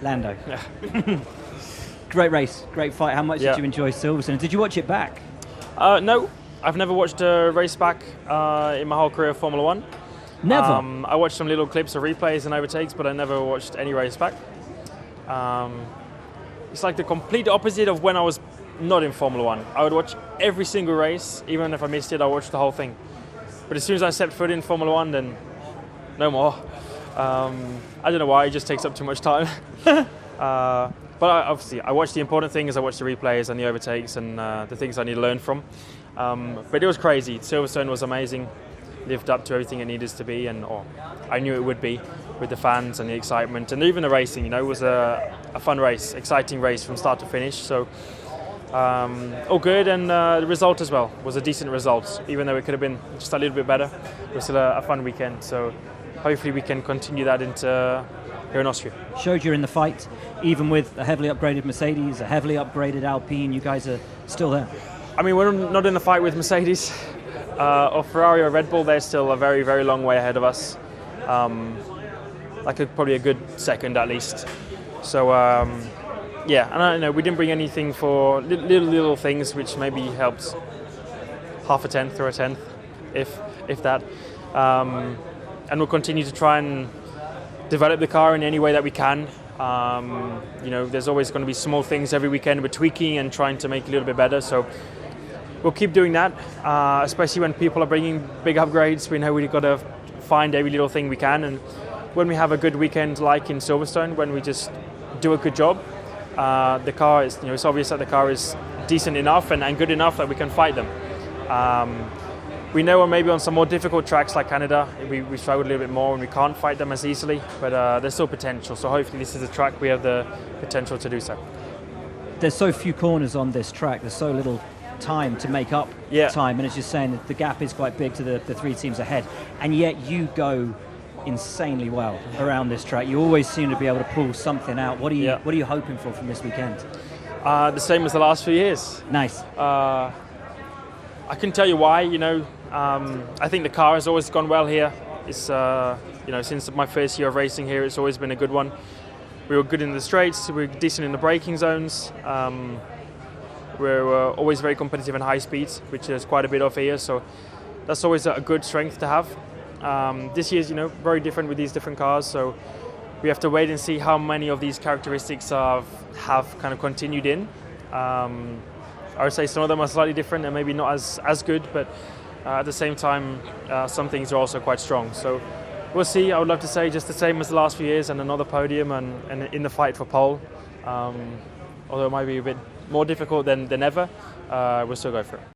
Lando. Yeah. Great race, great fight. How much did you enjoy Silverstone? Did you watch it back? No, I've never watched a race back in my whole career of Formula One. Never? I watched some little clips of replays and overtakes, but I never watched any race back. It's like the complete opposite of when I was not in Formula One. I would watch every single race, even if I missed it, I watched the whole thing. But as soon as I stepped foot in Formula One, then no more. I don't know why, it just takes up too much time. But obviously, I watch the important things, I watch the replays and the overtakes and the things I need to learn from. But it was crazy. Silverstone was amazing, lived up to everything it needed to be, and I knew it would be, with the fans and the excitement and even the racing. It was a fun race, exciting race from start to finish. So all good, and the result as well was a decent result, even though it could have been just a little bit better. It was still a fun weekend, so hopefully we can continue that into here in Austria. Showed you're in the fight, even with a heavily upgraded Mercedes, a heavily upgraded Alpine. You guys are still there. I mean, we're not in the fight with Mercedes or Ferrari or Red Bull. They're still a very, very long way ahead of us. Like probably a good second at least. So yeah, and I don't know, we didn't bring anything for little things which maybe helped half a tenth or a tenth, if that. And we'll continue to try and develop the car in any way that we can. There's always going to be small things every weekend we're tweaking and trying to make a little bit better. So we'll keep doing that, especially when people are bringing big upgrades. We know we've got to find every little thing we can, and when we have a good weekend like in Silverstone, when we just do a good job, the car is, it's obvious that the car is decent enough and good enough that we can fight them. We know maybe on some more difficult tracks like Canada, we struggled a little bit more and we can't fight them as easily, but there's still potential. So hopefully this is a track we have the potential to do so. There's so few corners on this track, there's so little time to make up time, and as you're saying, the gap is quite big to the three teams ahead, and yet you go insanely well around this track. You always seem to be able to pull something out. What are you hoping for from this weekend? The same as the last few years. Nice. I can tell you why. I think the car has always gone well here. It's since my first year of racing here, it's always been a good one. We were good in the straights, we were decent in the braking zones. We were always very competitive in high speeds, which is quite a bit of here, so that's always a good strength to have. This year's very different with these different cars, so we have to wait and see how many of these characteristics have kind of continued in. I would say some of them are slightly different and maybe not as good, but at the same time, some things are also quite strong. So we'll see. I would love to say just the same as the last few years and another podium and in the fight for pole. Although it might be a bit more difficult than ever, we'll still go for it.